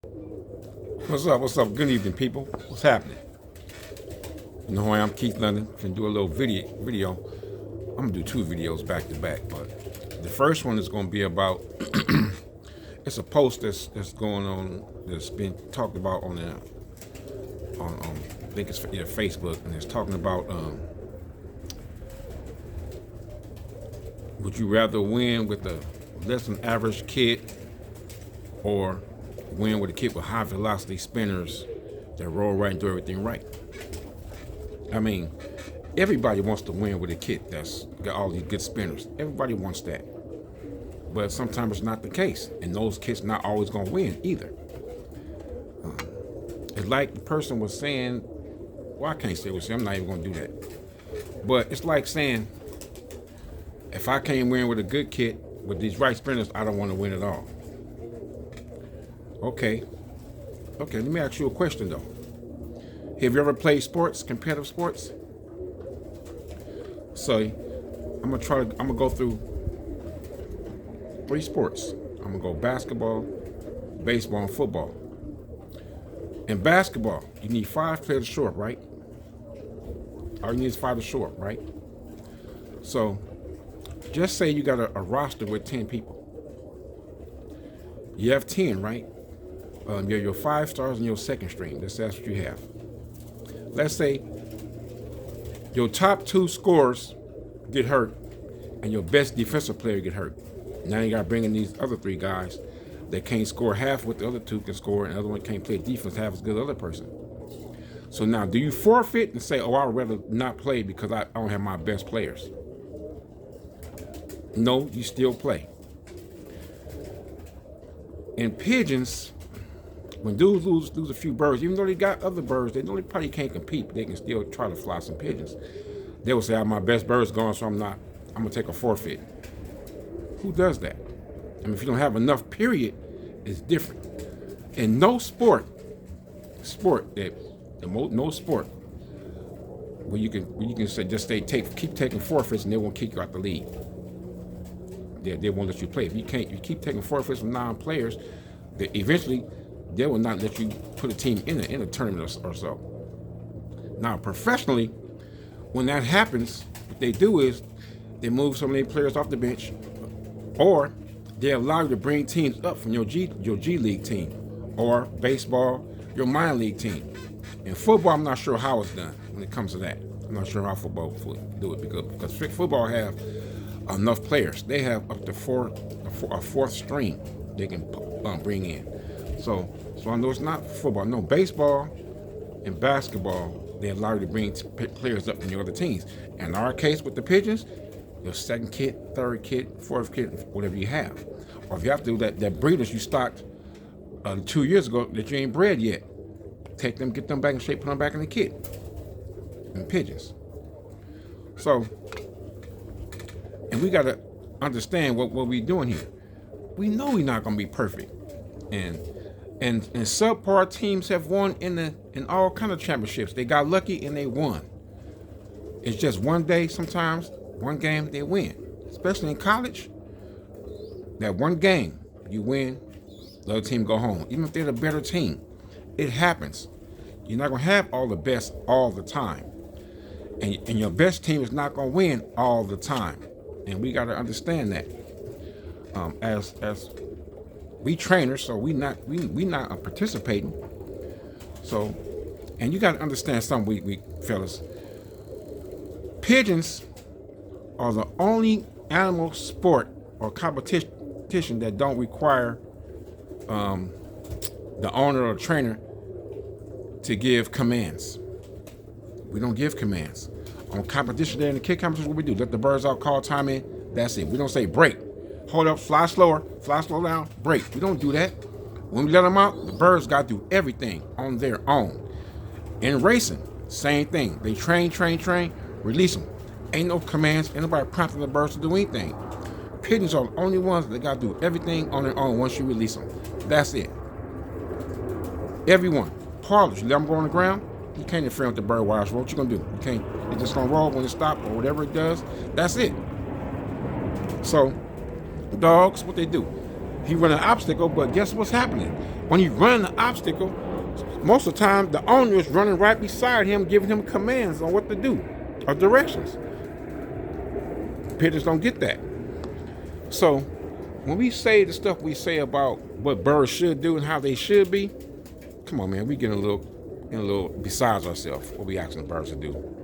What's up? What's up? Good evening, people. What's happening? You know who I am, Keith London. Can do a little video. I'm gonna do two videos back to back, but the first one is gonna be about. It's a post that's going on that's been talked about on I think it's Facebook, and it's talking about would you rather win with a less than average kit or win with a kit with high velocity spinners that roll right and do everything right? I mean, everybody wants to win with a kit that's got all these good spinners. Everybody wants that. But sometimes it's not the case. And those kits not always going to win either. It's like the person was saying, well, I can't say what I'm not even going to do that. But it's like saying, if I can't win with a good kit, with these right spinners, I don't want to win at all. Okay, let me ask you a question though. Have you ever played sports, competitive sports? So I'm gonna go through 3 sports. I'm gonna go basketball, baseball, and football. In basketball, you need 5 players short, right? All you need is 5 to short, right? So just say you got a roster with 10 people. You have 10, right? You have your 5 stars and your second string. That's what you have. Let's say your top 2 scorers get hurt and your best defensive player get hurt. Now you got to bring in these other 3 guys that can't score half what the other 2 can score, and the other one can't play defense half as good as the other person. So now, do you forfeit and say, oh, I'd rather not play because I don't have my best players? No, you still play. In pigeons, when dudes lose a few birds, even though they got other birds, they know they probably can't compete, but they can still try to fly some pigeons. They will say, my best bird's gone, so I'm gonna take a forfeit. Who does that? I mean, if you don't have enough, period, it's different. In no sport where you can say keep taking forfeits and they won't kick you out the league. They won't let you play. If you keep taking forfeits from non-players, eventually they will not let you put a team in a tournament or so. Now, professionally, when that happens, what they do is they move some of their players off the bench, or they allow you to bring teams up from your G League team, or baseball, your minor league team. In football, I'm not sure how it's done when it comes to that. I'm not sure how football do it because football have enough players. They have up to a fourth string they can bring in. So I know it's not football. No, baseball and basketball, they allow you to bring players up from your other teams. In our case with the Pigeons, your second kit, third kit, fourth kit, whatever you have. Or if you have to do that breeders you stocked 2 years ago that you ain't bred yet, take them, get them back in shape, put them back in the kit. And pigeons. So, and we got to understand what we're doing here. We know we're not going to be perfect. And subpar teams have won in all kind of championships. They got lucky and they won. It's just one day, sometimes, one game they win. Especially in college, that one game you win, the other team go home. Even if they're the better team, it happens. You're not going to have all the best all the time. And your best team is not going to win all the time. And we got to understand that. As we trainers, so we not participating. So, and you got to understand something, we fellas. Pigeons are the only animal sport or competition that don't require the owner or trainer to give commands. We don't give commands. On competition day in the kit competition, what we do? Let the birds out, call time in. That's it. We don't say break. Hold up, fly slower, fly slow down, break. We don't do that. When we let them out, the birds got to do everything on their own. In racing, same thing. They train, release them. Ain't no commands, ain't nobody prompting the birds to do anything. Pigeons are the only ones that got to do everything on their own once you release them. That's it. Everyone. Parlors, you let them go on the ground, you can't interfere with the bird watch. What you gonna do? You can't. It's just gonna roll when it stops or whatever it does. That's it. So, dogs, what they do? He run an obstacle, but guess what's happening? When he's running the obstacle, most of the time the owner is running right beside him, giving him commands on what to do or directions. Pigeons don't get that. So when we say the stuff we say about what birds should do and how they should be, come on, man, we get a little besides ourselves what we asking the birds to do.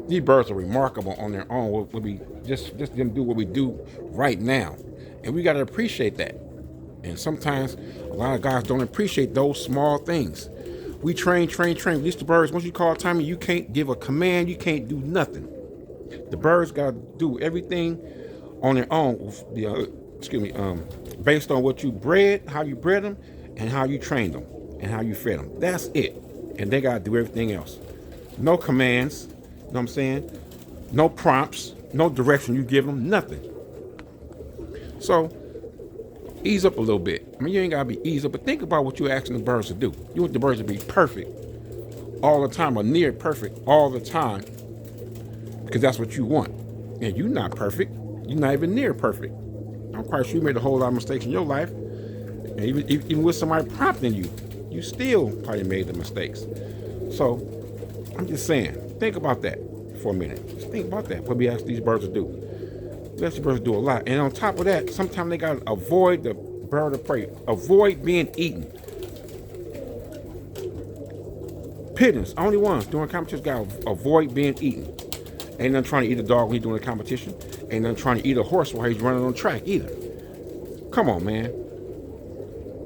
These birds are remarkable on their own. What we just them do what we do right now, and we got to appreciate that. And sometimes a lot of guys don't appreciate those small things. We train. Release the birds. Once you call time, you can't give a command. You can't do nothing. The birds got to do everything on their own. Based on what you bred, how you bred them, and how you trained them, and how you fed them. That's it. And they got to do everything else. No commands. You know what I'm saying? No prompts, no direction you give them, nothing. So, ease up a little bit. I mean, you ain't got to be easy up, but think about what you're asking the birds to do. You want the birds to be perfect all the time, or near perfect all the time, because that's what you want. And you're not perfect. You're not even near perfect. I'm quite sure you made a whole lot of mistakes in your life. And even with somebody prompting you, you still probably made the mistakes. So, I'm just saying, think about that for a minute. Just think about that. What we ask these birds to do. We ask these birds to do a lot. And on top of that, sometimes they got to avoid the bird of prey. Avoid being eaten. Pigeons, only ones doing competitions, got to avoid being eaten. Ain't none trying to eat a dog when he's doing a competition. Ain't none trying to eat a horse while he's running on track either. Come on, man.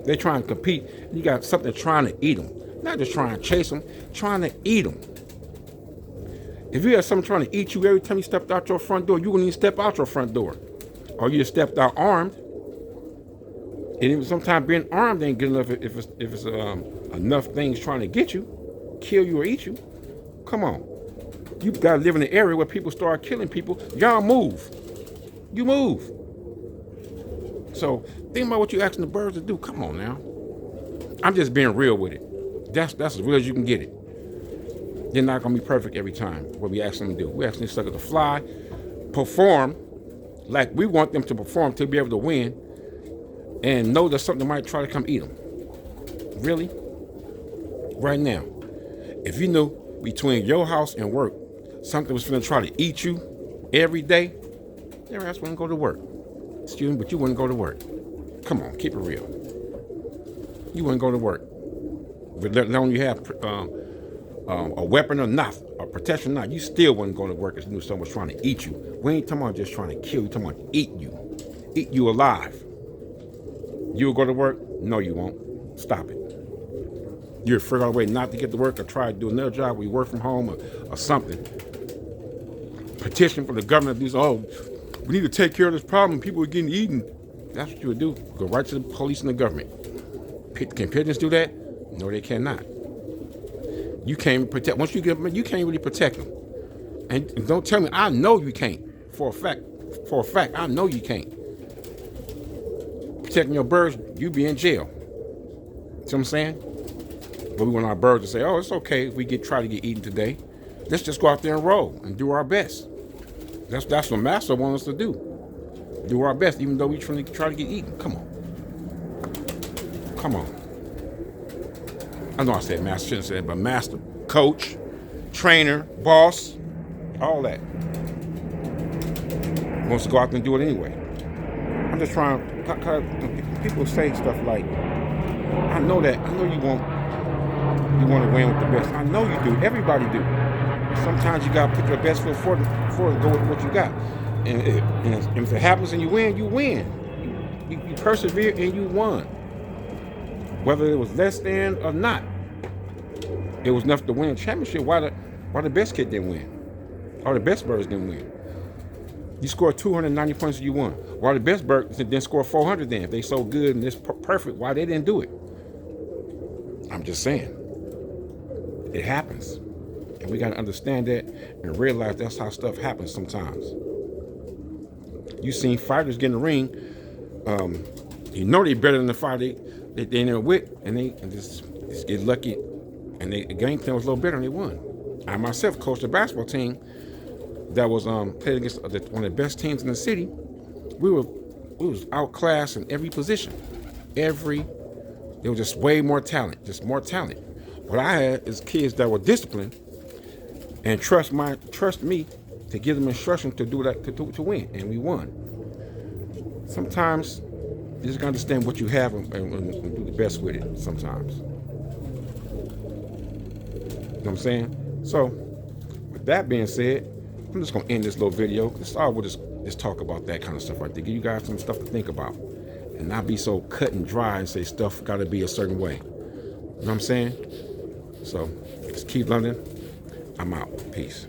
They trying to compete. You got something trying to eat them. Not just trying to chase them, trying to eat them. If you have something trying to eat you every time you stepped out your front door, you wouldn't even step out your front door. Or you just stepped out armed. And even sometimes being armed ain't good enough if it's enough things trying to get you, kill you or eat you. Come on. You got to live in an area where people start killing people. Y'all move. You move. So think about what you're asking the birds to do. Come on now. I'm just being real with it. That's as real as you can get it. They're not going to be perfect every time, what we ask them to do. We ask them to fly, perform like we want them to perform to be able to win, and know that something might try to come eat them. Really? Right now. If you knew between your house and work, something was going to try to eat you every day, your ass wouldn't go to work. Excuse me, but you wouldn't go to work. Come on, keep it real. You wouldn't go to work. But let alone you have a weapon or not, or protection or not, you still wouldn't go to work if you knew someone was trying to eat you. We ain't talking about just trying to kill you, talking about eat you alive. You will go to work? No, you won't. Stop it. You'll figure out a way not to get to work or try to do another job where you work from home or something. Petition for the government to do, oh, we need to take care of this problem. People are getting eaten. That's what you would do. Go right to the police and the government. Can pigeons do that? No, they cannot. You can't protect. Once you get them, you can't really protect them. And don't tell me, I know you can't. For a fact, I know you can't. Protecting your birds, you be in jail. See what I'm saying? But we want our birds to say, oh, it's okay if we try to get eaten today. Let's just go out there and roll and do our best. That's what Master wants us to do. Do our best, even though we try to get eaten. Come on. I know I said master, shouldn't say it, but master, coach, trainer, boss, all that. Wants to go out there and do it anyway. I'm just trying, people say stuff like, I know you want to win with the best. I know you do. Everybody do. Sometimes you got to put your best foot forward and go with what you got. And if it happens and you win, you win. You persevere and you won. Whether it was less than or not, it was enough to win a championship. Why the best kid didn't win? Or the best birds didn't win? You scored 290 points and you won. Why the best birds didn't score 400 then? If they so good and it's perfect, why they didn't do it? I'm just saying. It happens. And we got to understand that and realize that's how stuff happens sometimes. You seen fighters get in the ring, you know they're better than the fighter they in there with, and they just get lucky, and the game plan was a little better, and they won. I myself coached a basketball team that was played against one of the best teams in the city. We was outclassed in every position, every They were just way more talent, just more talent. What I had is kids that were disciplined and trust me to give them instruction to do that to win, and we won. Sometimes you just gotta understand what you have and do the best with it. Sometimes, you know what I'm saying? So, with that being said, I'm just gonna end this little video. This all we'll just talk about that kind of stuff right there. Give you guys some stuff to think about, and not be so cut and dry and say stuff got to be a certain way. You know what I'm saying? So, it's Keith London. I'm out. Peace.